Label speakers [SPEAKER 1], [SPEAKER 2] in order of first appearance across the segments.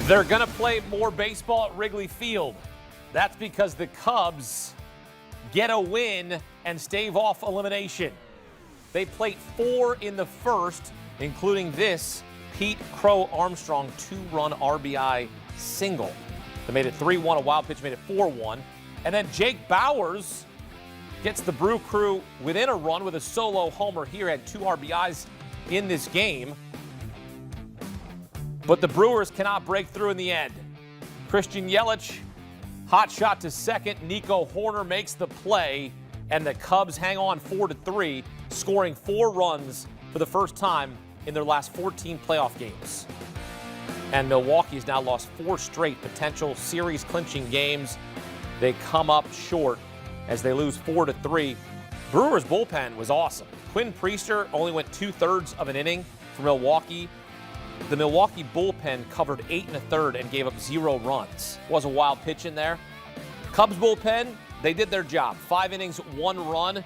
[SPEAKER 1] They're going to play more baseball at Wrigley Field. That's because the Cubs get a win and stave off elimination. They played 4 in the first, including this Pete Crow Armstrong 2-run RBI single. They made it 3-1. A wild pitch made it 4-1. And then Jake Bauers gets the Brew Crew within a run with a solo homer here, had 2 RBIs in this game. But the Brewers cannot break through in the end. Christian Yelich, hot shot to second. Nico Horner makes the play, and the Cubs hang on 4-3, scoring 4 runs for the first time in their last 14 playoff games. And Milwaukee's now lost 4 straight potential series-clinching games. They come up short as they lose 4-3. Brewers' bullpen was awesome. Quinn Priester only went 2/3 of an inning for Milwaukee. The Milwaukee bullpen covered 8 1/3 and gave up 0 runs. Was a wild pitch in there. Cubs bullpen, they did their job. 5 innings, 1 run,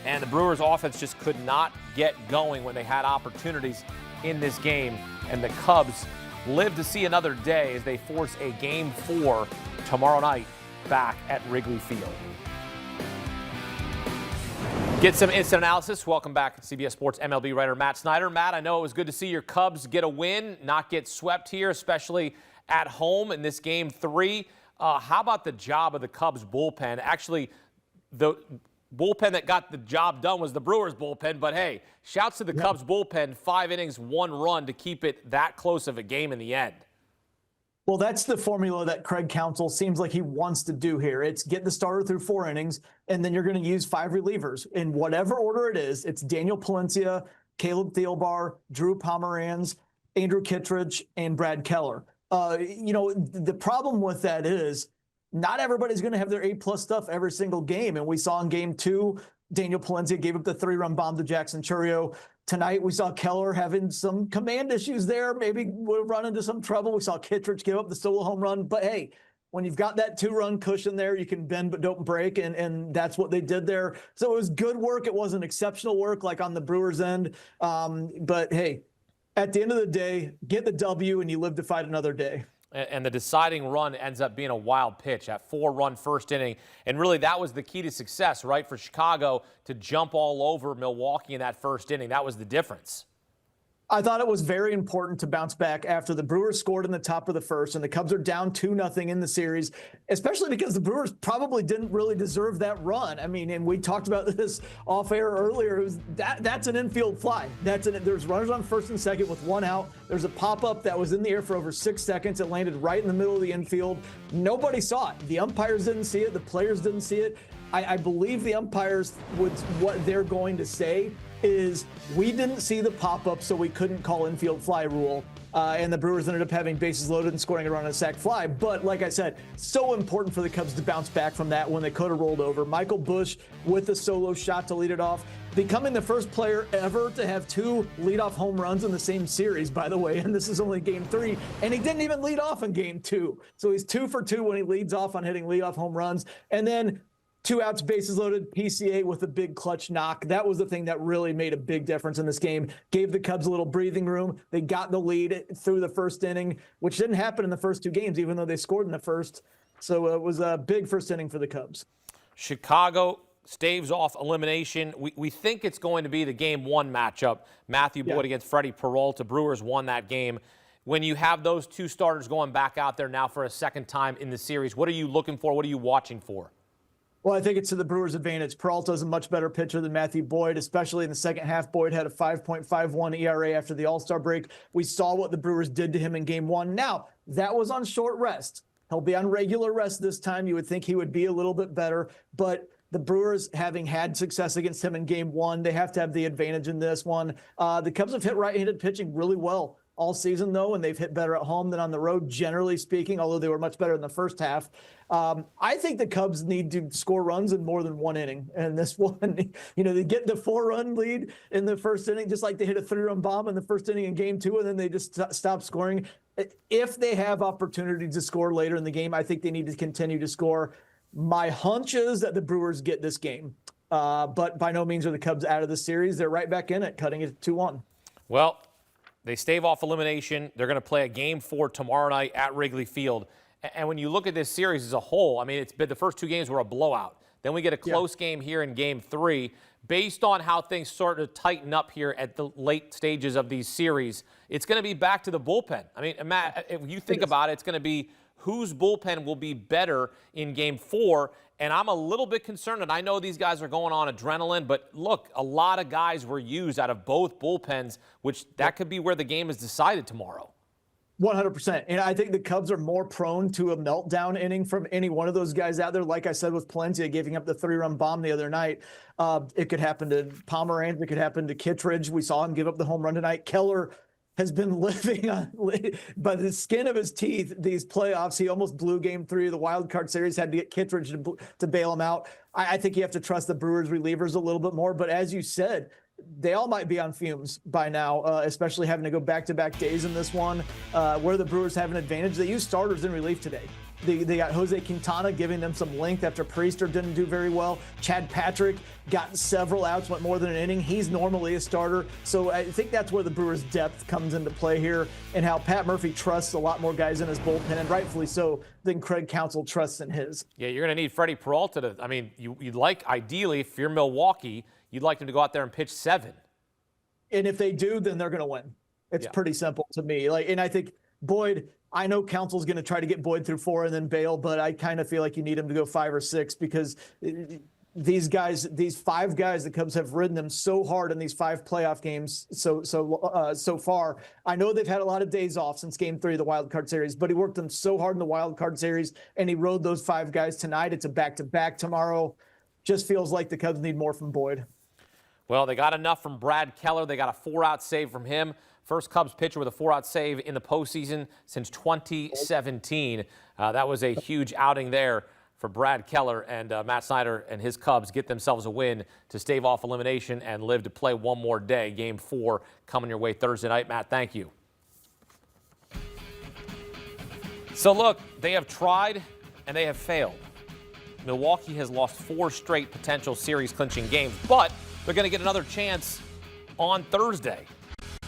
[SPEAKER 1] and the Brewers offense just could not get going when they had opportunities in this game. And the Cubs live to see another day as they force a Game 4 tomorrow night back at Wrigley Field. Get some instant analysis. Welcome back, CBS Sports MLB writer Matt Snyder. Matt, I know it was good to see your Cubs get a win, not get swept here, especially at home in this Game 3. How about the job of the Cubs bullpen? Actually, the bullpen that got the job done was the Brewers bullpen, but hey, shouts to the Cubs bullpen, 5 innings, 1 run to keep it that close of a game in the end.
[SPEAKER 2] Well, that's the formula that Craig Counsell seems like he wants to do here. It's get the starter through 4 innings, and then you're going to use 5 relievers. In whatever order it is, it's Daniel Palencia, Caleb Thielbar, Drew Pomeranz, Andrew Kittredge, and Brad Keller. The problem with that is not everybody's going to have their A-plus stuff every single game. And we saw in Game 2, Daniel Palencia gave up the 3-run bomb to Jackson Chourio. Tonight, we saw Keller having some command issues there. Maybe we'll run into some trouble. We saw Kittredge give up the solo home run. But, hey, when you've got that 2-run cushion there, you can bend but don't break, and that's what they did there. So it was good work. It wasn't exceptional work like on the Brewers' end. But, hey, at the end of the day, get the W, and you live to fight another day.
[SPEAKER 1] And the deciding run ends up being a wild pitch, that 4-run first inning. And really, that was the key to success, right, for Chicago to jump all over Milwaukee in that first inning. That was the difference.
[SPEAKER 2] I thought it was very important to bounce back after the Brewers scored in the top of the first, and the Cubs are down 2-0 in the series, especially because the Brewers probably didn't really deserve that run. I mean, and we talked about this off air earlier. That's an infield fly. There's runners on first and second with 1 out. There's a pop-up that was in the air for over 6 seconds. It landed right in the middle of the infield. Nobody saw it. The umpires didn't see it. The players didn't see it. I believe the umpires, what they're going to say is we didn't see the pop-up, so we couldn't call infield fly rule. And the Brewers ended up having bases loaded and scoring a run on a sac fly. But like I said, so important for the Cubs to bounce back from that when they could have rolled over. Michael Busch with a solo shot to lead it off, becoming the first player ever to have 2 leadoff home runs in the same series, by the way. And this is only Game 3. And he didn't even lead off in Game 2. So he's 2 for 2 when he leads off on hitting leadoff home runs. And then 2 outs, bases loaded, PCA with a big clutch knock. That was the thing that really made a big difference in this game. Gave the Cubs a little breathing room. They got the lead through the first inning, which didn't happen in the first 2 games, even though they scored in the first. So it was a big first inning for the Cubs.
[SPEAKER 1] Chicago staves off elimination. We think it's going to be the Game 1 matchup. Matthew Boyd against Freddie Peralta. Brewers won that game. When you have those 2 starters going back out there now for a second time in the series, what are you looking for? What are you watching for?
[SPEAKER 2] Well, I think it's to the Brewers' advantage. Peralta is a much better pitcher than Matthew Boyd, especially in the second half. Boyd had a 5.51 ERA after the All-Star break. We saw what the Brewers did to him in Game 1. Now, that was on short rest. He'll be on regular rest this time. You would think he would be a little bit better, but the Brewers, having had success against him in Game 1, they have to have the advantage in this one. The Cubs have hit right-handed pitching really well all season, though, and they've hit better at home than on the road, generally speaking, although they were much better in the first half. I think the Cubs need to score runs in more than 1 inning. And this one, they get the 4-run lead in the first inning, just like they hit a 3-run bomb in the first inning in Game 2, and then they just stop scoring. If they have opportunity to score later in the game, I think they need to continue to score. My hunch is that the Brewers get this game. But by no means are the Cubs out of the series. They're right back in it, cutting it 2-1.
[SPEAKER 1] Well, They stave off elimination. They're going to play a Game 4 tomorrow night at Wrigley Field. And when you look at this series as a whole, I mean, it's been the first 2 games were a blowout. Then we get a close game here in Game 3. Based on how things start to tighten up here at the late stages of these series, it's going to be back to the bullpen. I mean, Matt, if you think about it, it's going to be whose bullpen will be better in Game 4. And I'm a little bit concerned, and I know these guys are going on adrenaline, but look, a lot of guys were used out of both bullpens, which that could be where the game is decided tomorrow.
[SPEAKER 2] 100%. And I think the Cubs are more prone to a meltdown inning from any one of those guys out there. Like I said, with Palencia giving up the 3-run bomb the other night, it could happen to Pomeranz. It could happen to Kittredge. We saw him give up the home run tonight. Keller has been living on by the skin of his teeth these playoffs. He almost blew Game 3 of the wild card series, had to get Kittredge to bail him out. I think you have to trust the Brewers relievers a little bit more. But as you said, they all might be on fumes by now, especially having to go back-to-back days in this one, where the Brewers have an advantage. They use starters in relief today. They got Jose Quintana giving them some length after Priester didn't do very well. Chad Patrick got several outs, went more than an inning. He's normally a starter. So I think that's where the Brewers' depth comes into play here, and how Pat Murphy trusts a lot more guys in his bullpen, and rightfully so, than Craig Counsell trusts in his.
[SPEAKER 1] Yeah, you're going to need Freddie Peralta to, I mean, you'd like, ideally, if you're Milwaukee, you'd like them to go out there and pitch 7.
[SPEAKER 2] And if they do, then they're going to win. It's pretty simple to me. And I think Boyd, I know Counsell's going to try to get Boyd through 4 and then bail, but I kind of feel like you need him to go 5 or 6 because these guys, these 5 guys, the Cubs have ridden them so hard in these 5 playoff games so far. I know they've had a lot of days off since Game 3 of the wild card series, but he worked them so hard in the wild card series, and he rode those 5 guys tonight. It's a back-to-back tomorrow. Just feels like the Cubs need more from Boyd.
[SPEAKER 1] Well, they got enough from Brad Keller. They got a 4-out save from him. First Cubs pitcher with a 4-out save in the postseason since 2017. That was a huge outing there for Brad Keller, and Matt Snyder and his Cubs get themselves a win to stave off elimination and live to play one more day. Game 4 coming your way Thursday night. Matt, thank you. So look, they have tried and they have failed. Milwaukee has lost 4 straight potential series-clinching games, but they're going to get another chance on Thursday.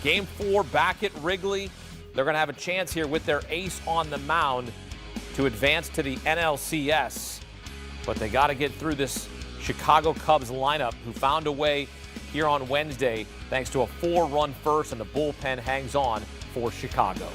[SPEAKER 1] Game 4 back at Wrigley. They're going to have a chance here with their ace on the mound to advance to the NLCS. But they got to get through this Chicago Cubs lineup, who found a way here on Wednesday thanks to a 4-run first, and the bullpen hangs on for Chicago.